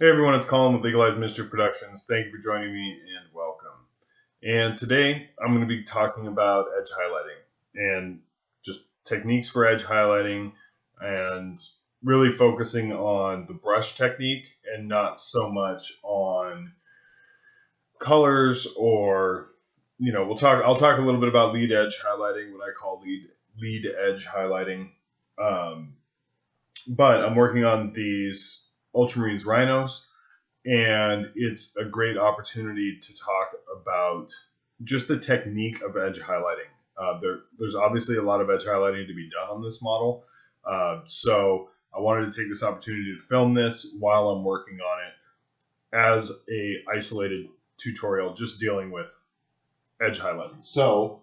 Hey everyone, it's Colin with Legalized Mischief Productions. Thank you for joining me and welcome. And today I'm going to be talking about edge highlighting and just techniques for edge highlighting and really focusing on the brush technique and not so much on colors or I'll talk a little bit about lead edge highlighting, what I call lead edge highlighting. Um, but I'm working on these Ultramarines Rhinos, and it's a great opportunity to talk about just the technique of edge highlighting. There's obviously a lot of edge highlighting to be done on this model, so I wanted to take this opportunity to film this while I'm working on it as a isolated tutorial, just dealing with edge highlighting. So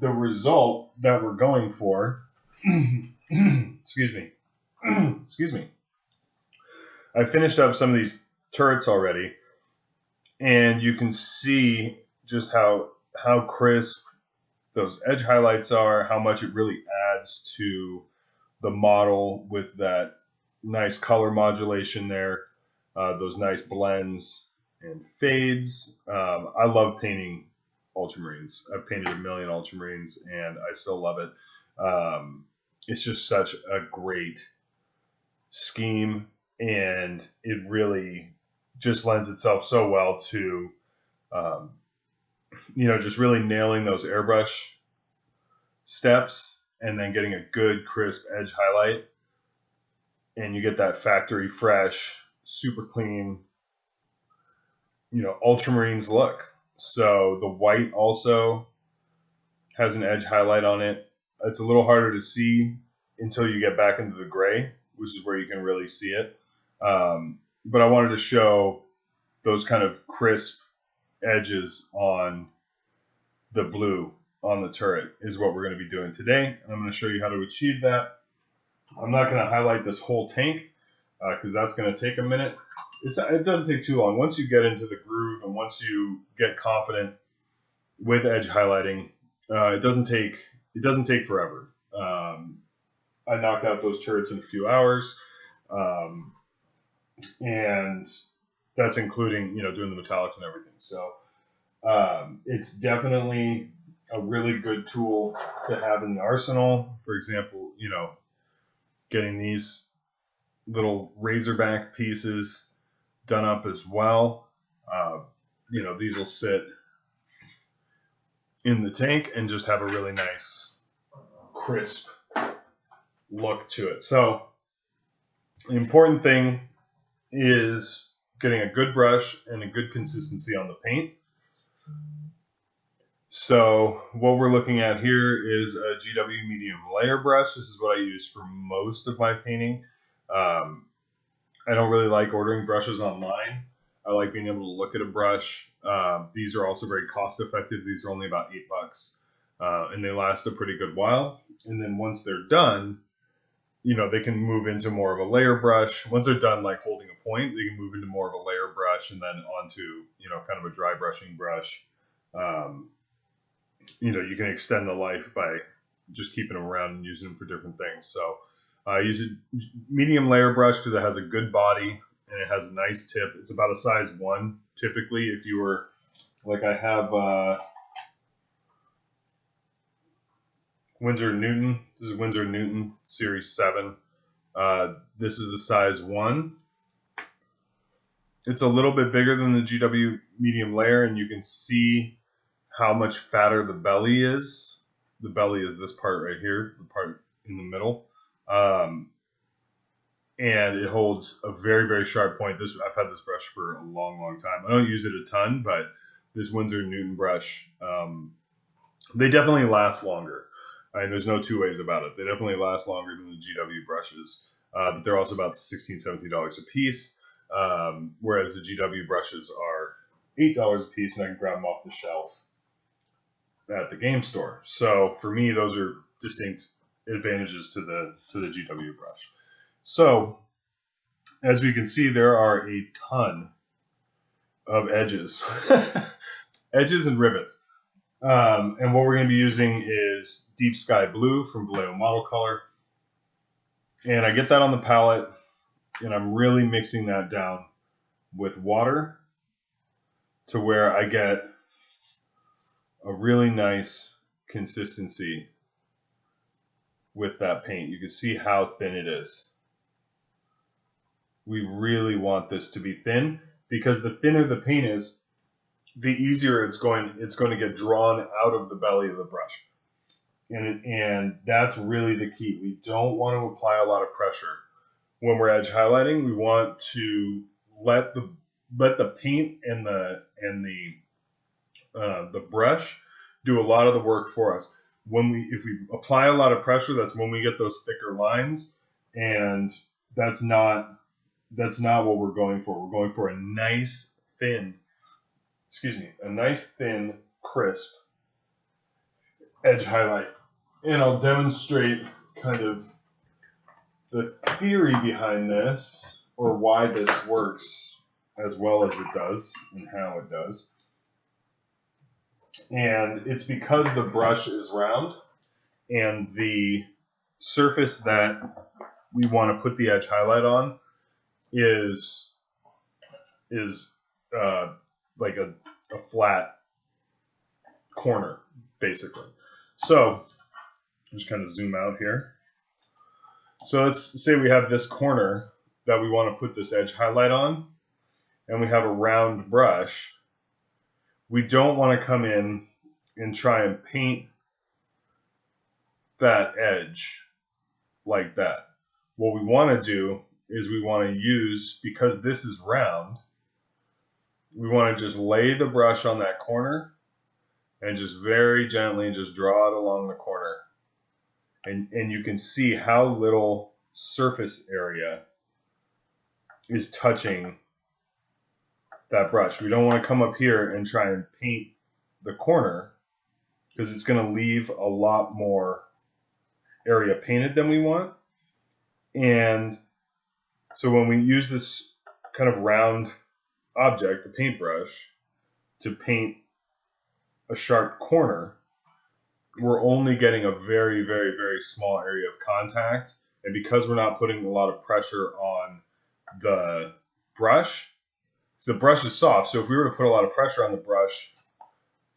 the result that we're going for, excuse me, excuse me. I finished up some of these turrets already, and you can see just how crisp those edge highlights are, how much it really adds to the model with that nice color modulation there, those nice blends and fades. I love painting Ultramarines. I've painted a million Ultramarines, and I still love it. It's just such a great scheme, and it really just lends itself so well to just really nailing those airbrush steps and then getting a good crisp edge highlight, and you get that factory fresh, super clean, Ultramarines look. So the white also has an edge highlight on it. It's a little harder to see until you get back into the gray, which is where you can really see it. But I wanted to show those kind of crisp edges on the blue on the turret is what we're going to be doing today. And I'm going to show you how to achieve that. I'm not going to highlight this whole tank because that's going to take a minute. It doesn't take too long. Once you get into the groove and once you get confident with edge highlighting, it doesn't take forever. I knocked out those turrets in a few hours, and that's including doing the metallics and everything. So it's definitely a really good tool to have in the arsenal. For example, getting these little razorback pieces done up as well. These will sit in the tank and just have a really nice, crisp look to it. So the important thing is getting a good brush and a good consistency on the paint. So what we're looking at here is a GW medium layer brush. This is what I use for most of my painting. I don't really like ordering brushes online. I like being able to look at a brush. These are also very cost effective. These are only about $8, and they last a pretty good while. And then once they're done, they can move into more of a layer brush. Once they're done, like holding a point, they can move into more of a layer brush and then onto, kind of a dry brushing brush. You can extend the life by just keeping them around and using them for different things. So I use a medium layer brush because it has a good body and it has a nice tip. It's about a size 1 typically. If you were like I have Winsor Newton. This is Winsor Newton Series 7. This is a size 1. It's a little bit bigger than the GW medium layer, and you can see how much fatter the belly is. The belly is this part right here, the part in the middle. And it holds a very, very sharp point. I've had this brush for a long, long time. I don't use it a ton, but this Winsor Newton brush, they definitely last longer. There's no two ways about it. They definitely last longer than the GW brushes, but they're also about $16, $17 a piece, whereas the GW brushes are $8 a piece, and I can grab them off the shelf at the game store. So for me, those are distinct advantages to the GW brush. So as we can see, there are a ton of edges, edges and rivets. And what we're going to be using is Deep Sky Blue from Vallejo Model Color. And I get that on the palette, and I'm really mixing that down with water to where I get a really nice consistency with that paint. You can see how thin it is. We really want this to be thin, because the thinner the paint is, the easier it's going to get drawn out of the belly of the brush. And that's really the key. We don't want to apply a lot of pressure when we're edge highlighting. We want to let the paint and the brush do a lot of the work for us. If we apply a lot of pressure, that's when we get those thicker lines, and that's not what we're going for. We're going for a nice thin, crisp edge highlight. And I'll demonstrate kind of the theory behind this, or why this works as well as it does and how it does. And it's because the brush is round, and the surface that we want to put the edge highlight on is like a flat corner, basically. So just kind of zoom out here. So let's say we have this corner that we want to put this edge highlight on, and we have a round brush. We don't want to come in and try and paint that edge like that. What we want to do is we want to use, because this is round, we want to just lay the brush on that corner and just very gently just draw it along the corner. And you can see how little surface area is touching that brush. We don't want to come up here and try and paint the corner, because it's going to leave a lot more area painted than we want. And so when we use this kind of round object, the paintbrush, to paint a sharp corner, we're only getting a very, very, very small area of contact. And because we're not putting a lot of pressure on the brush, so the brush is soft. So if we were to put a lot of pressure on the brush,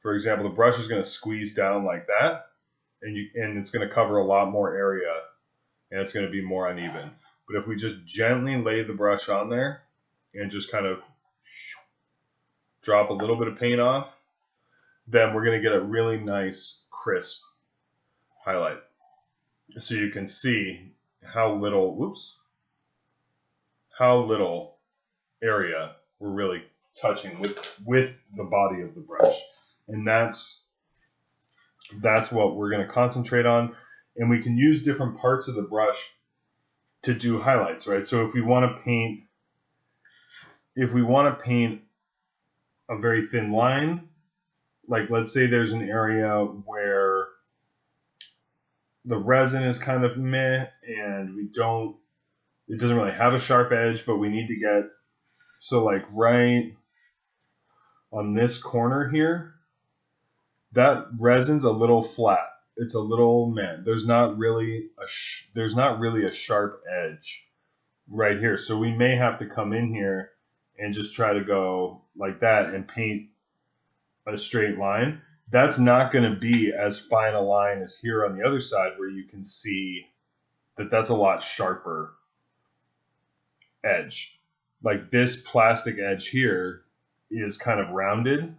for example, the brush is going to squeeze down like that, and it's going to cover a lot more area, and it's going to be more uneven. But if we just gently lay the brush on there and just kind of drop a little bit of paint off, then we're going to get a really nice, crisp highlight. So you can see how little area we're really touching with the body of the brush. And that's what we're going to concentrate on. And we can use different parts of the brush to do highlights, right? So if we want to paint a very thin line, like let's say there's an area where the resin is kind of meh, and it doesn't really have a sharp edge, but we need to get, so like right on this corner here, that resin's a little flat. It's a little meh. There's not really a sharp edge right here. So we may have to come in here and just try to go like that and paint a straight line. That's not going to be as fine a line as here on the other side, where you can see that that's a lot sharper edge. Like this plastic edge here is kind of rounded.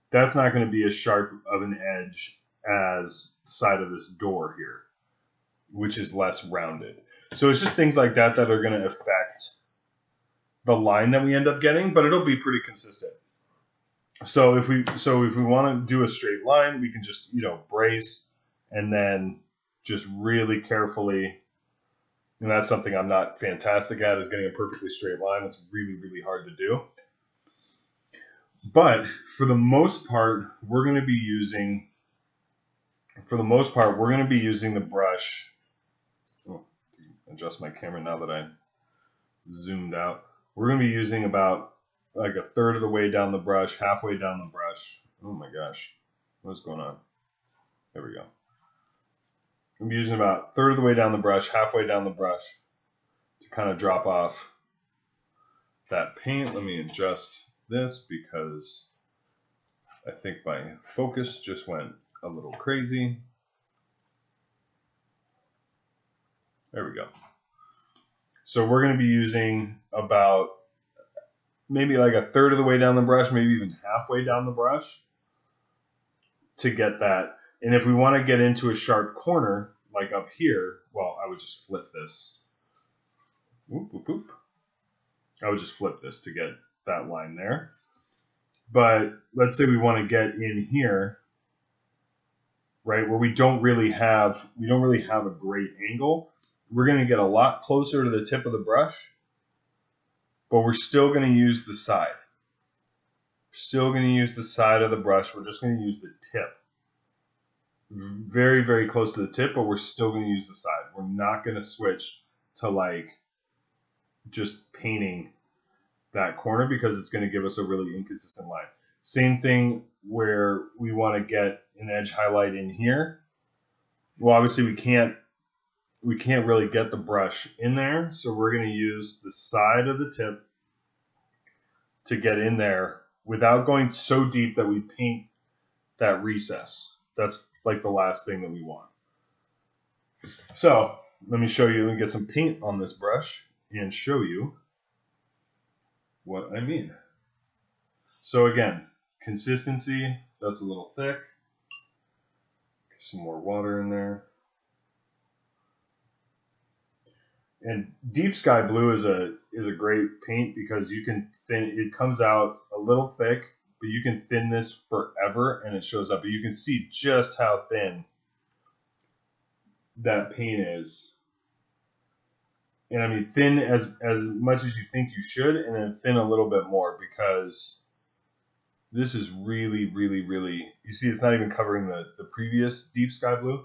That's not going to be as sharp of an edge as the side of this door here, which is less rounded. So it's just things like that that are going to affect the line that we end up getting, but it'll be pretty consistent. So if we want to do a straight line, we can just, brace and then just really carefully, and that's something I'm not fantastic at, is getting a perfectly straight line. It's really, really hard to do. But for the most part, we're going to be using the brush. Adjust my camera now that I zoomed out. We're going to be using about like a third of the way down the brush, halfway down the brush. Oh my gosh, what's going on? There we go. I'm using about a third of the way down the brush, halfway down the brush, to kind of drop off that paint. Let me adjust this because I think my focus just went a little crazy. There we go. So we're going to be using about maybe like a third of the way down the brush, maybe even halfway down the brush to get that. And if we want to get into a sharp corner, like up here, well, I would just flip this. Whoop, whoop, whoop. I would just flip this to get that line there. But let's say we want to get in here, right, where we don't really have a great angle. We're going to get a lot closer to the tip of the brush, but we're still going to use the side. We're still going to use the side of the brush. We're just going to use the tip. Very, very close to the tip, but we're still going to use the side. We're not going to switch to like just painting that corner because it's going to give us a really inconsistent line. Same thing where we want to get an edge highlight in here. Well, obviously we can't really get the brush in there, so we're going to use the side of the tip to get in there without going so deep that we paint that recess. That's like the last thing that we want. So let me show you and get some paint on this brush and show you what I mean. So again, consistency, that's a little thick. Some more water in there. And deep sky blue is a great paint because you can thin it comes out a little thick, but you can thin this forever and it shows up. But you can see just how thin that paint is. And I mean thin as much as you think you should, and then thin a little bit more because this is really, really, really, you see it's not even covering the previous deep sky blue,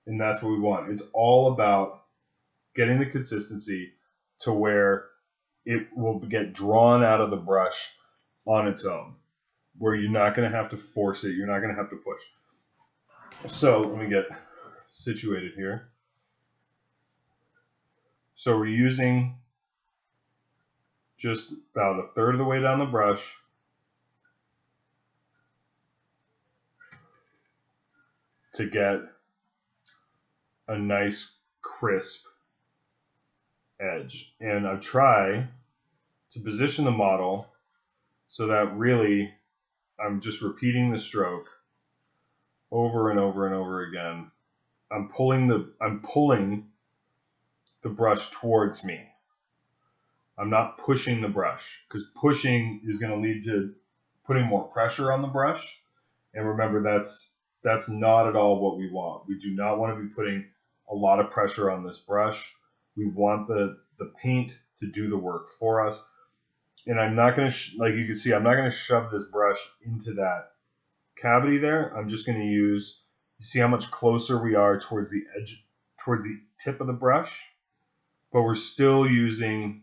and that's what we want. It's all about getting the consistency to where it will get drawn out of the brush on its own, where you're not going to have to force it, you're not going to have to push. So let me get situated here. So we're using just about a third of the way down the brush to get a nice crisp edge. And I try to position the model so that really I'm just repeating the stroke over and over and over again. I'm pulling the brush towards me. I'm not pushing the brush because pushing is going to lead to putting more pressure on the brush. And remember, that's not at all what we want. We do not want to be putting a lot of pressure on this brush. We want the paint to do the work for us. And I'm not going to, like you can see, I'm not going to shove this brush into that cavity there. I'm just going to use, you see how much closer we are towards the edge, towards the tip of the brush, but we're still using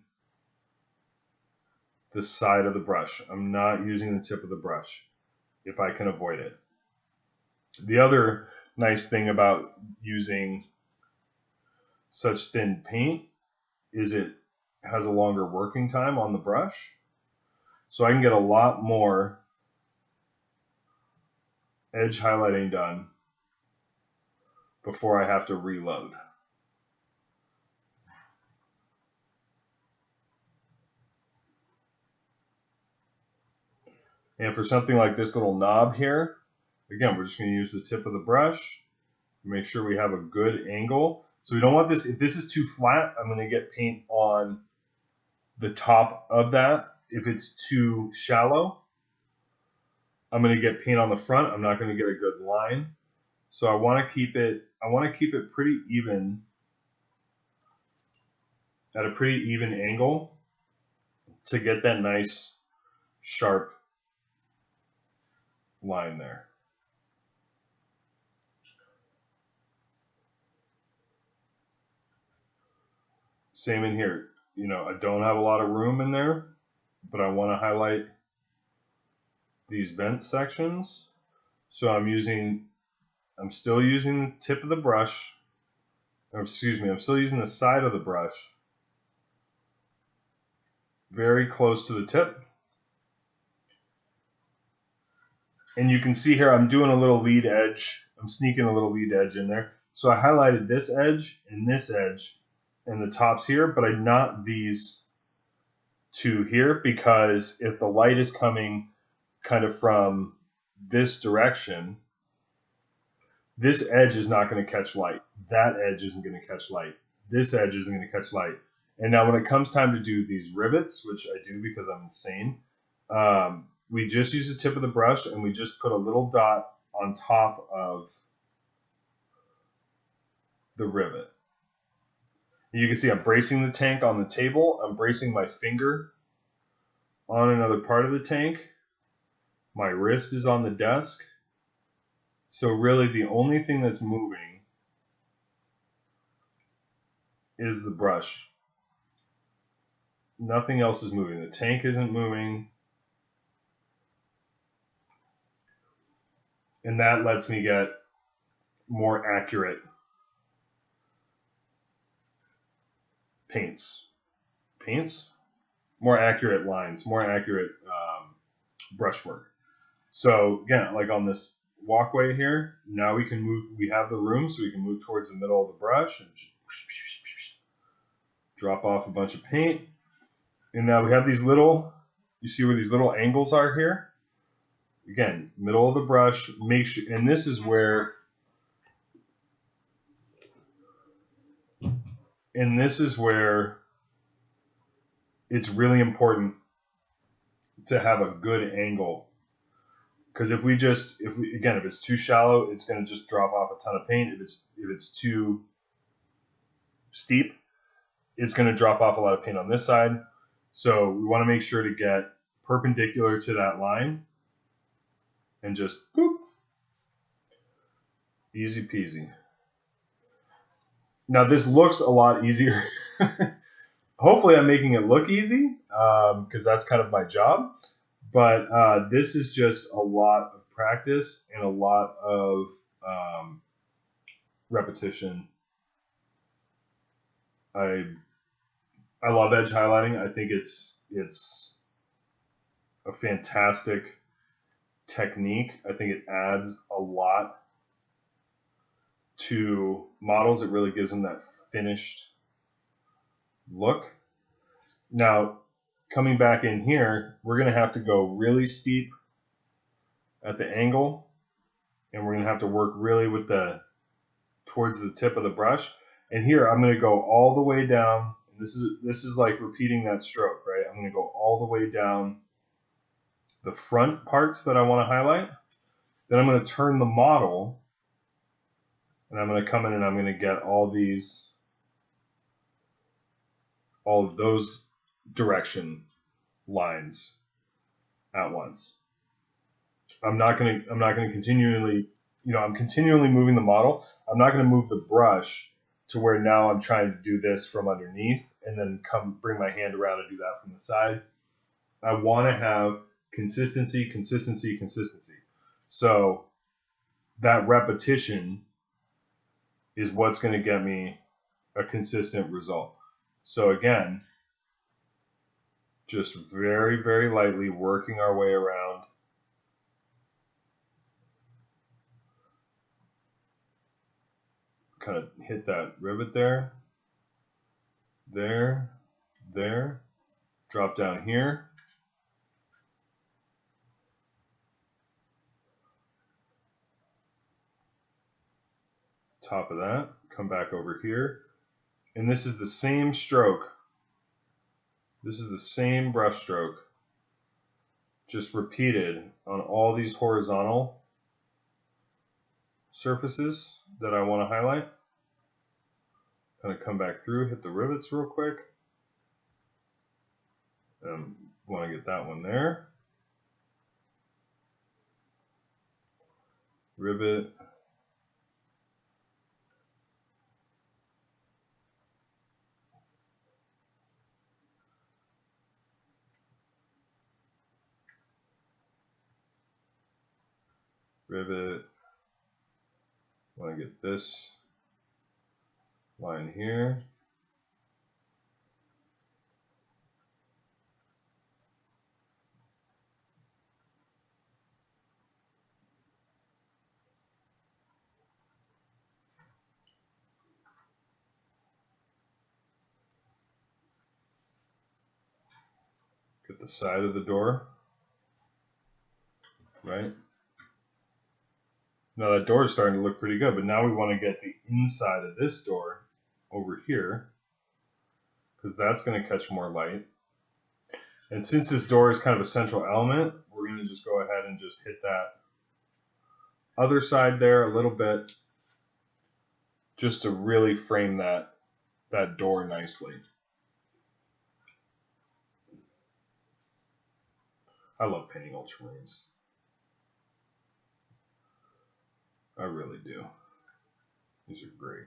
the side of the brush. I'm not using the tip of the brush if I can avoid it. The other nice thing about using such thin paint is it has a longer working time on the brush. So I can get a lot more edge highlighting done before I have to reload. And for something like this little knob here, again, we're just going to use the tip of the brush, make sure we have a good angle. So we don't want this, if this is too flat, I'm going to get paint on the top of that. If it's too shallow, I'm going to get paint on the front. I'm not going to get a good line. So I want to keep it pretty even, at a pretty even angle to get that nice sharp line there. Same in here. You know, I don't have a lot of room in there, but I want to highlight these vent sections. So I'm still using the tip of the brush, or excuse me, I'm still using the side of the brush very close to the tip. And you can see here I'm doing a little lead edge. I'm sneaking a little lead edge in there. So I highlighted this edge and the tops here, but I not these two here because if the light is coming kind of from this direction, this edge is not going to catch light. That edge isn't going to catch light. This edge isn't going to catch light. And now when it comes time to do these rivets, which I do because I'm insane, we just use the tip of the brush and we just put a little dot on top of the rivet. You can see I'm bracing the tank on the table. I'm bracing my finger on another part of the tank. My wrist is on the desk. So really the only thing that's moving is the brush. Nothing else is moving. The tank isn't moving. And that lets me get more accurate paints, more accurate lines, more accurate brushwork. So again, like on this walkway here, now we can move, we have the room so we can move towards the middle of the brush and drop off a bunch of paint. And now we have these little, you see where these little angles are here? Again, middle of the brush, make sure, and this is where it's really important to have a good angle. Because if it's too shallow, it's going to just drop off a ton of paint. If it's too steep, it's going to drop off a lot of paint on this side. So we want to make sure to get perpendicular to that line and just boop, easy peasy. Now this looks a lot easier. Hopefully I'm making it look easy because that's kind of my job. But this is just a lot of practice and a lot of repetition. I love edge highlighting. I think it's a fantastic technique. I think it adds a lot to models. It really gives them that finished look. Now, coming back in here, we're going to have to go really steep at the angle, and we're going to have to work really with towards the tip of the brush. And here I'm going to go all the way down. This is like repeating that stroke, right? I'm going to go all the way down the front parts that I want to highlight. Then I'm going to turn the model, and I'm going to come in and I'm going to get all of those direction lines at once. I'm not going to continually, I'm continually moving the model. I'm not going to move the brush to where now I'm trying to do this from underneath and then bring my hand around and do that from the side. I want to have consistency. So that repetition is what's going to get me a consistent result. So again, just very, very lightly working our way around. Kind of hit that rivet there, drop down here. Top of that, come back over here. And this is the same stroke. This is the same brush stroke, just repeated on all these horizontal surfaces that I want to highlight. Kind of come back through, hit the rivets real quick. Want to get that one there. Rivet. Rivet. Want to get this line here. Get the side of the door, right? Now that door is starting to look pretty good, but now we want to get the inside of this door over here because that's going to catch more light. And since this door is kind of a central element, we're going to just go ahead and just hit that other side there a little bit just to really frame that door nicely. I love painting ultramarines. I really do. These are great.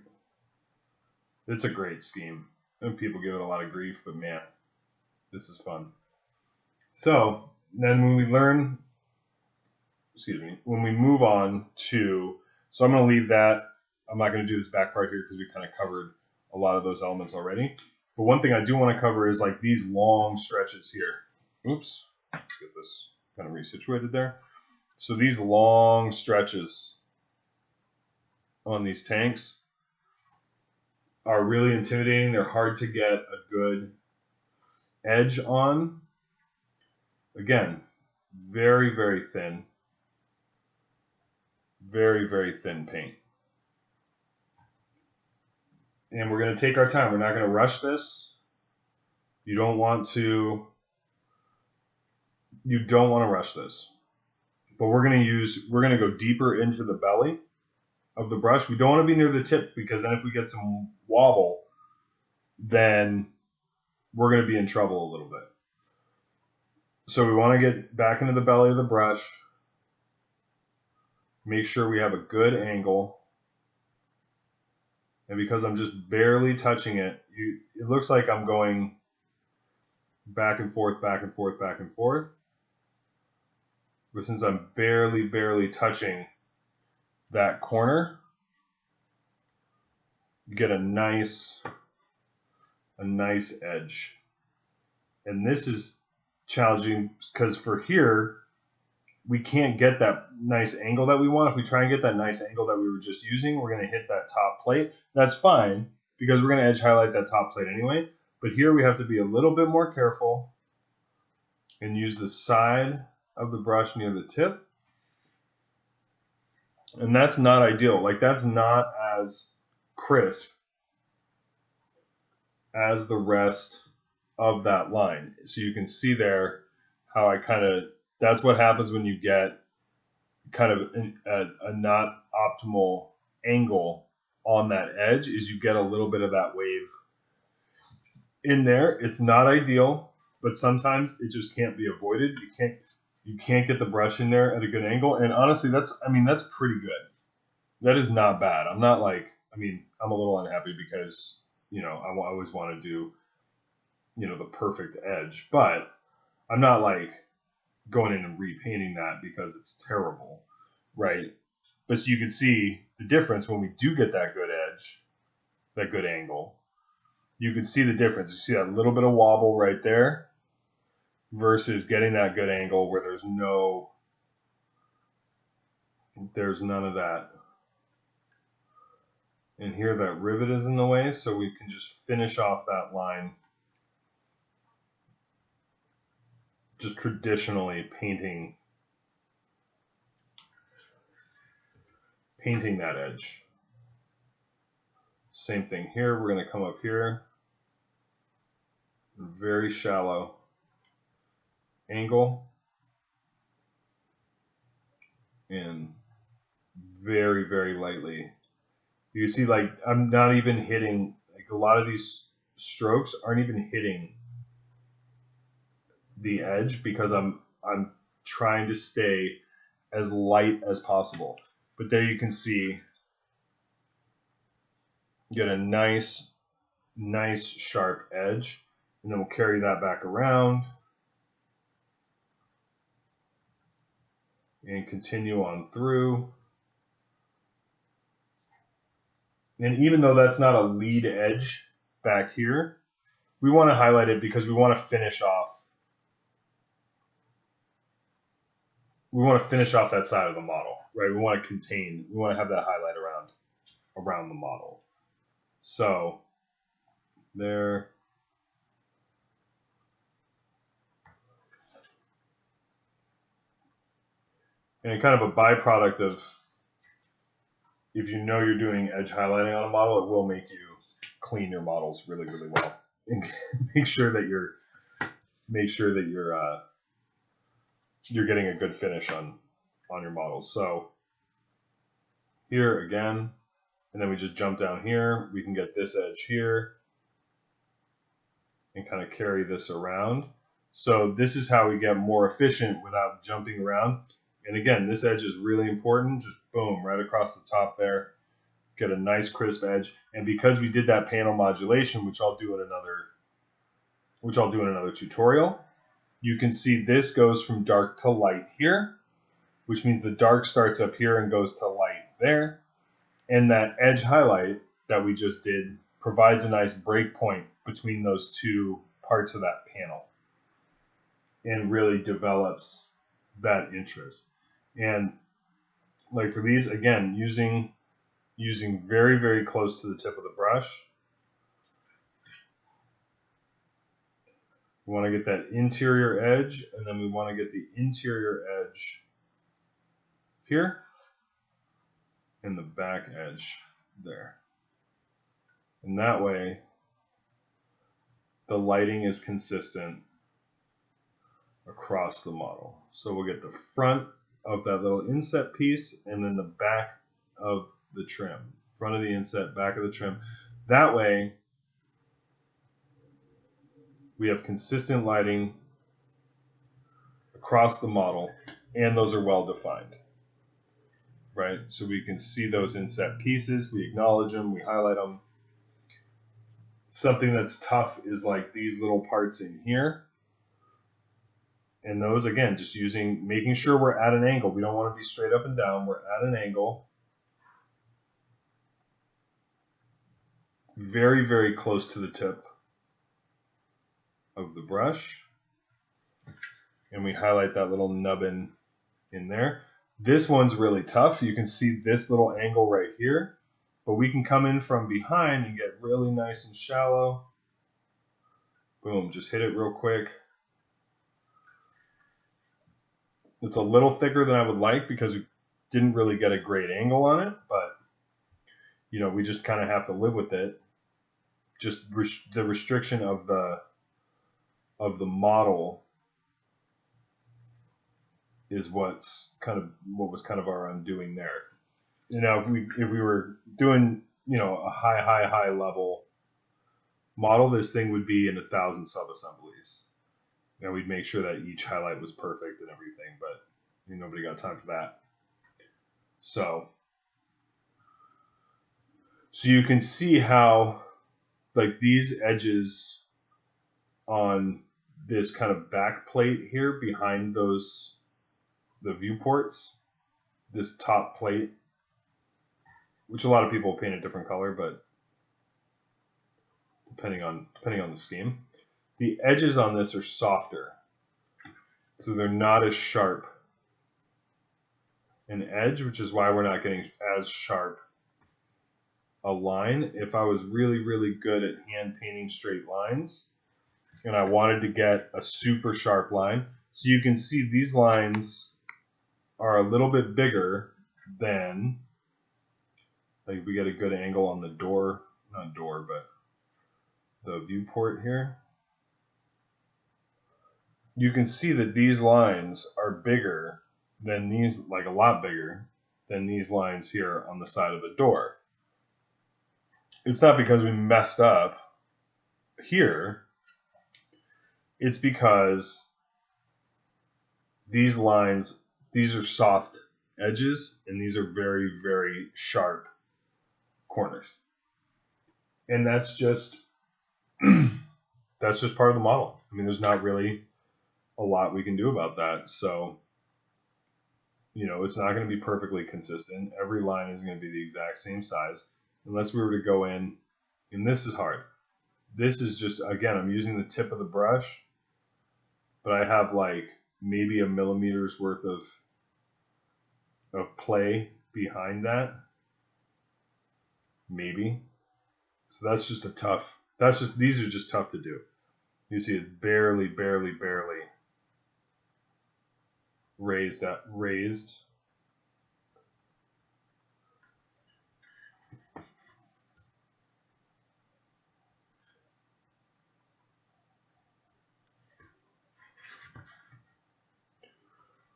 It's a great scheme. And people give it a lot of grief, but man, this is fun. So then when we move on to, so I'm going to leave that. I'm not going to do this back part here because we kind of covered a lot of those elements already. But one thing I do want to cover is like these long stretches here. Oops, let's get this kind of resituated there. So these long stretches on these tanks are really intimidating. They're hard to get a good edge on. Again, very, very thin. Very, very thin paint. And we're going to take our time. We're not going to rush this. You don't want to rush this. But we're going to go deeper into the belly of the brush. We don't want to be near the tip because then if we get some wobble, then we're going to be in trouble a little bit. So we want to get back into the belly of the brush. Make sure we have a good angle. And because I'm just barely touching it, it looks like I'm going back and forth, back and forth, back and forth. But since I'm barely touching that corner, you get a nice edge. And this is challenging because for here, we can't get that nice angle that we want. If we try and get that nice angle that we were just using, we're going to hit that top plate. That's fine because we're going to edge highlight that top plate anyway. But here we have to be a little bit more careful and use the side of the brush near the tip. And that's not ideal. Like that's not as crisp as the rest of that line. So you can see there how that's what happens when you get kind of a not optimal angle on that edge is you get a little bit of that wave in there. It's not ideal, but sometimes it just can't be avoided. You can't get the brush in there at a good angle. And honestly, that's pretty good. That is not bad. I'm not like, I'm a little unhappy because, I always want to do, the perfect edge, but I'm not like going in and repainting that because it's terrible, right? But so you can see the difference when we do get that good edge, that good angle. You can see the difference. You see that little bit of wobble right there versus getting that good angle where there's none of that. And here that rivet is in the way, so we can just finish off that line just traditionally painting that edge. Same thing here. We're going to come up here, very shallow angle, and very, very lightly. You see, like, I'm not even hitting, like a lot of these strokes aren't even hitting the edge because I'm trying to stay as light as possible. But there you can see, get a nice sharp edge, and then we'll carry that back around and continue on through. And even though that's not a lead edge back here, we want to highlight it because we want to finish off that side of the model, right? We want to have that highlight around the model. So there. And kind of a byproduct of, if you know you're doing edge highlighting on a model, it will make you clean your models really, really well, and make sure that you're getting a good finish on your models. So here again, and then we just jump down here. We can get this edge here and kind of carry this around. So this is how we get more efficient without jumping around. And again, this edge is really important. Just boom, right across the top there. Get a nice crisp edge. And because we did that panel modulation, which I'll do in another tutorial, you can see this goes from dark to light here, which means the dark starts up here and goes to light there. And that edge highlight that we just did provides a nice break point between those two parts of that panel and really develops that interest. And like for these, again, using very, very close to the tip of the brush. We want to get that interior edge, and then we want to get the interior edge here and the back edge there. And that way, the lighting is consistent across the model. So we'll get the front of that little inset piece and then the back of the trim. Front of the inset, back of the trim. That way, we have consistent lighting across the model, and those are well defined, right? So we can see those inset pieces, we acknowledge them, we highlight them. Something that's tough is like these little parts in here. And those, again, just making sure we're at an angle. We don't want to be straight up and down. We're at an angle. Very, very close to the tip of the brush. And we highlight that little nubbin in there. This one's really tough. You can see this little angle right here. But we can come in from behind and get really nice and shallow. Boom, just hit it real quick. It's a little thicker than I would like because we didn't really get a great angle on it, but you know, we just kind of have to live with it. Just the restriction of the model is what was kind of our undoing there. You know, if we were doing, you know, a high level model, this thing would be in 1,000 sub-assemblies. And we'd make sure that each highlight was perfect and everything, but nobody got time for that. So you can see how, like, these edges on this kind of back plate here behind the viewports, this top plate, which a lot of people paint a different color, but depending on the scheme, the edges on this are softer, so they're not as sharp an edge, which is why we're not getting as sharp a line. If I was really, really good at hand painting straight lines and I wanted to get a super sharp line, so you can see these lines are a little bit bigger than, like, we get a good angle on the door, not door, but the viewport here. You can see that these lines are bigger than these, like a lot bigger than these lines here on the side of the door. It's not because we messed up here. It's because these lines, these are soft edges, and these are very, very sharp corners. And that's just part of the model. I mean, there's not really a lot we can do about that. So, it's not going to be perfectly consistent. Every line isn't going to be the exact same size unless we were to go in, and this is hard. This is just, again, I'm using the tip of the brush, but I have like maybe a millimeter's worth of play behind that. Maybe. So these are just tough to do. You see it barely raised.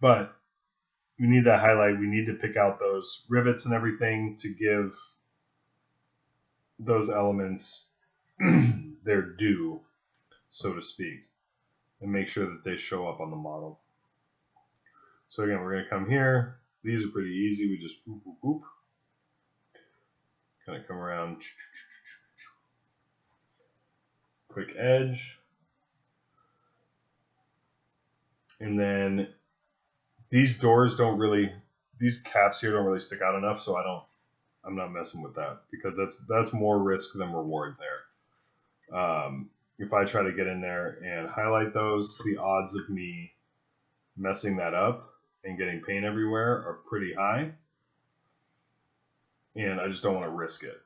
but we need that highlight. We need to pick out those rivets and everything to give those elements their due, so to speak, and make sure that they show up on the model. So again, we're going to come here. These are pretty easy. We just boop, boop, boop. Kind of come around. Quick edge. And then these doors don't really, these caps here don't really stick out enough, so I'm not messing with that because that's more risk than reward there. If I try to get in there and highlight those, the odds of me messing that up and getting paint everywhere are pretty high, and I just don't want to risk it.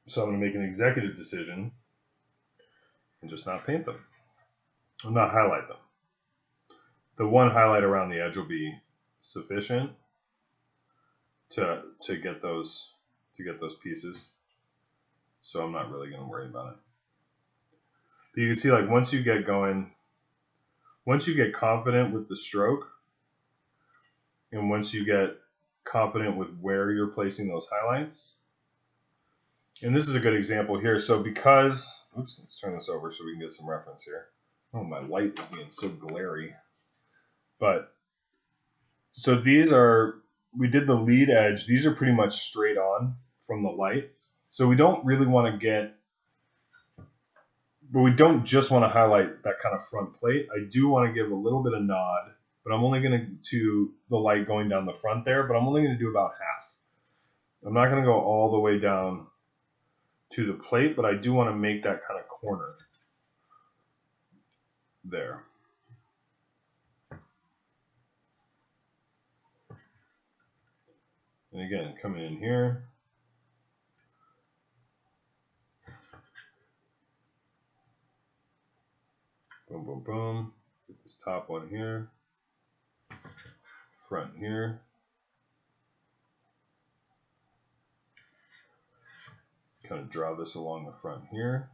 So I'm going to make an executive decision and just not paint them, or not highlight them. The one highlight around the edge will be sufficient to get those pieces. So I'm not really going to worry about it. But you can see, like, once you get going, once you get confident with the stroke, and once you get confident with where you're placing those highlights, and this is a good example here. So because, oops, let's turn this over so we can get some reference here. Oh, my light is being so glary. But so these are, we did the lead edge. These are pretty much straight on from the light. So we don't really want to get, but we don't just want to highlight that kind of front plate. I do want to give a little bit of nod, but I'm only going to the light going down the front there, but I'm only going to do about half. I'm not going to go all the way down to the plate, but I do want to make that kind of corner there. And again, coming in here. Boom, boom, boom. Get this top one here. Front here. Kind of draw this along the front here.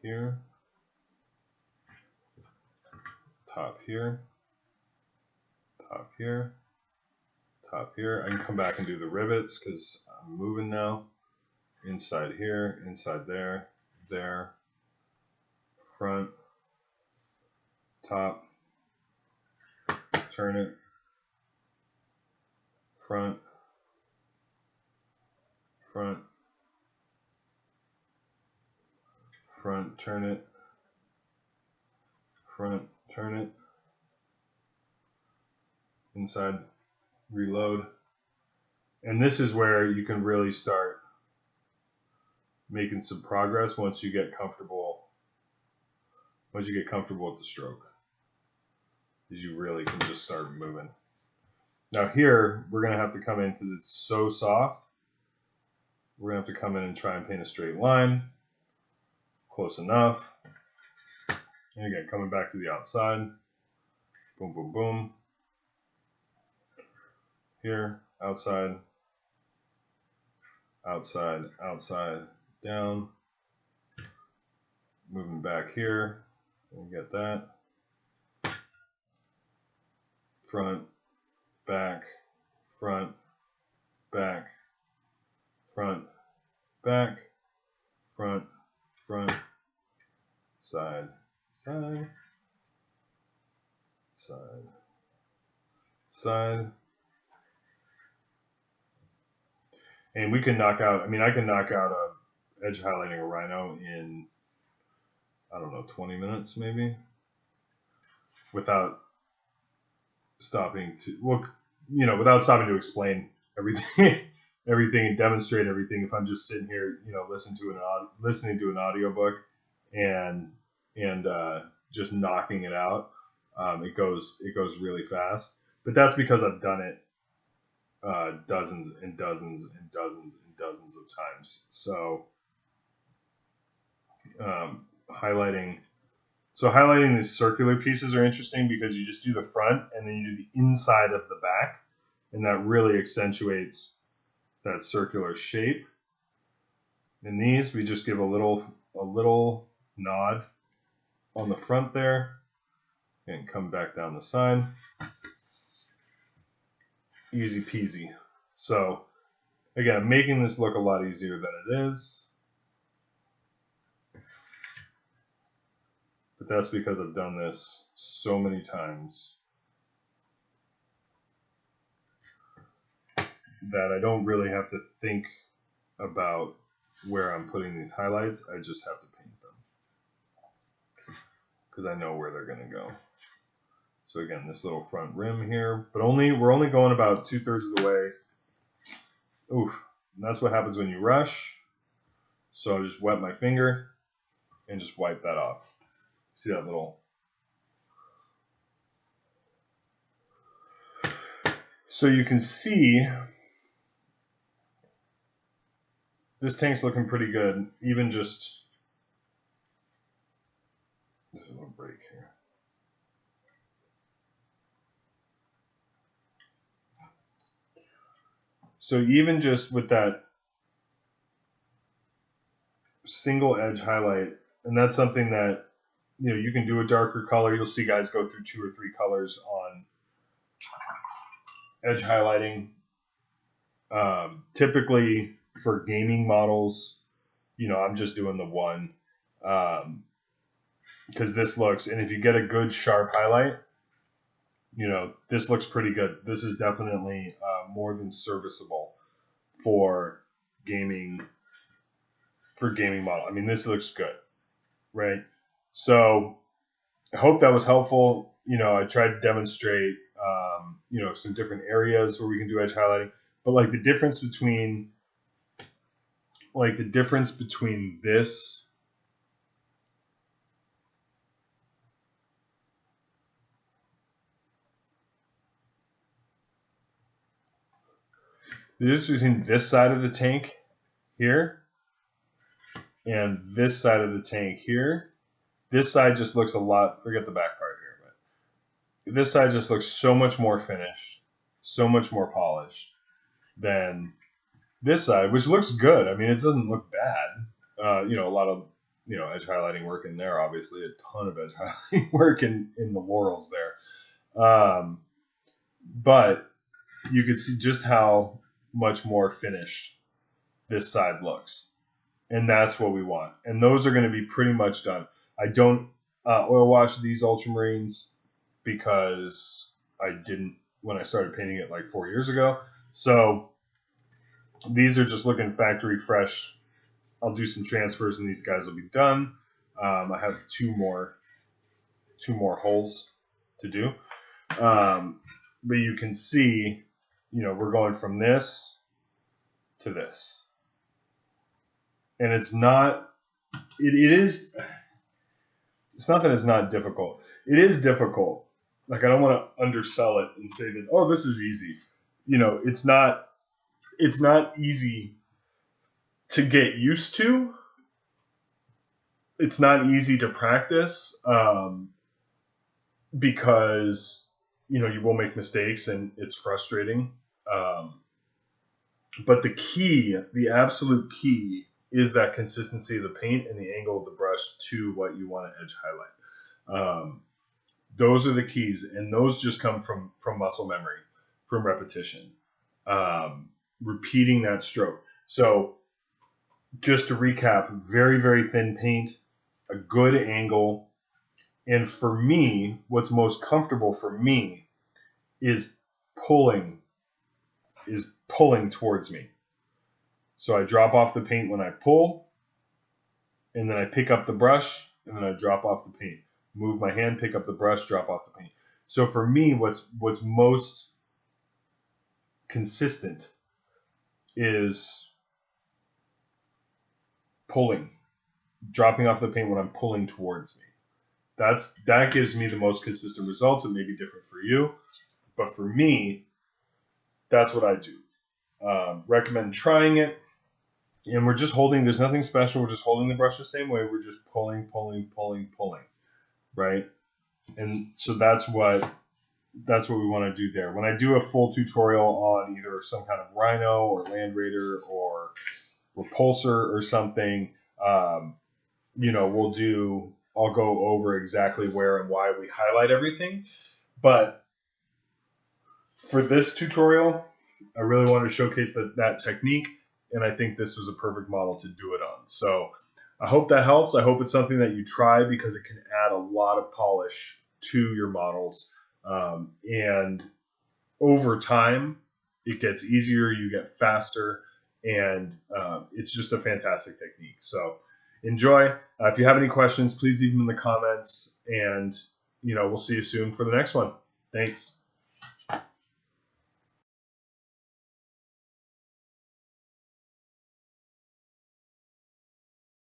Here. Top here. Top here. Top here. I can come back and do the rivets because I'm moving now. Inside here, inside there, there, front, top, turn it, front, front, front, turn it, front, turn it, inside, reload. And this is where you can really start making some progress once you get comfortable with the stroke, is you really can just start moving. Now here we're going to have to come in because it's so soft. We're going to have to come in and try and paint a straight line. Close enough. And again, coming back to the outside. Boom, boom, boom. Here, outside, outside, outside, down. Moving back here. And get that. Front, back, front, back, front, back, front, front, side, side, side, side. And we can knock out, I mean, I can knock out a edge highlighting a rhino in, I don't know, 20 minutes maybe, without stopping to, well, you know, without stopping to explain everything, everything and demonstrate everything. If I'm just sitting here, you know, listening to an audiobook and just knocking it out, it goes really fast. But that's because I've done it dozens and dozens and dozens and dozens of times. So highlighting these circular pieces are interesting because you just do the front and then you do the inside of the back, and that really accentuates that circular shape. In these, we just give a little nod on the front there, and come back down the side. Easy peasy. So again, I'm making this look a lot easier than it is. But that's because I've done this so many times that I don't really have to think about where I'm putting these highlights. I just have to paint them because I know where they're going to go. So again, this little front rim here, but we're only going about 2/3 of the way. Oof, and that's what happens when you rush. So I'll just wet my finger and just wipe that off. See that little? So you can see this tank's looking pretty good. Even just, there's a little break here. So even just with that single edge highlight, and that's something that, you know, you can do a darker color. You'll see guys go through 2 or 3 colors on edge highlighting. Typically for gaming models, you know, I'm just doing the one because this looks, and if you get a good sharp highlight, you know, this looks pretty good. This is definitely more than serviceable for gaming model. I mean, this looks good, right? So I hope that was helpful. You know, I tried to demonstrate, you know, some different areas where we can do edge highlighting, but like the difference between this side of the tank here and this side of the tank here. This side just looks a lot, forget the back part here, but this side just looks so much more finished, so much more polished than this side, which looks good. I mean, it doesn't look bad. You know, a lot of, you know, edge highlighting work in there, obviously, a ton of edge highlighting work in the laurels there. But you can see just how much more finished this side looks. And that's what we want. And those are going to be pretty much done. I don't oil wash these ultramarines because I didn't when I started painting it like 4 years ago. So these are just looking factory fresh. I'll do some transfers and these guys will be done. I have two more holes to do. But you can see, you know, we're going from this to this. And it's not that it's not difficult. It is difficult. Like, I don't want to undersell it and say that, oh, this is easy. You know, it's not easy to get used to. It's not easy to practice because, you know, you will make mistakes and it's frustrating. But the absolute key is that consistency of the paint and the angle of the brush to what you want to edge highlight. Those are the keys, and those just come from muscle memory, from repetition, repeating that stroke. So just to recap, very, very thin paint, a good angle, and for me, what's most comfortable for me is pulling towards me. So I drop off the paint when I pull, and then I pick up the brush, and then I drop off the paint. Move my hand, pick up the brush, drop off the paint. So for me, what's most consistent is pulling, dropping off the paint when I'm pulling towards me. That gives me the most consistent results. It may be different for you, but for me, that's what I do. Recommend trying it. And we're just holding, there's nothing special. We're just holding the brush the same way. We're just pulling, right? And so that's what we want to do there. When I do a full tutorial on either some kind of Rhino or Land Raider or Repulsor or something, you know, I'll go over exactly where and why we highlight everything. But for this tutorial, I really wanted to showcase that technique, and I think this was a perfect model to do it on. So I hope that helps. I hope it's something that you try, because it can add a lot of polish to your models. And over time, it gets easier, you get faster, and it's just a fantastic technique. So enjoy. If you have any questions, please leave them in the comments, and we'll see you soon for the next one. Thanks.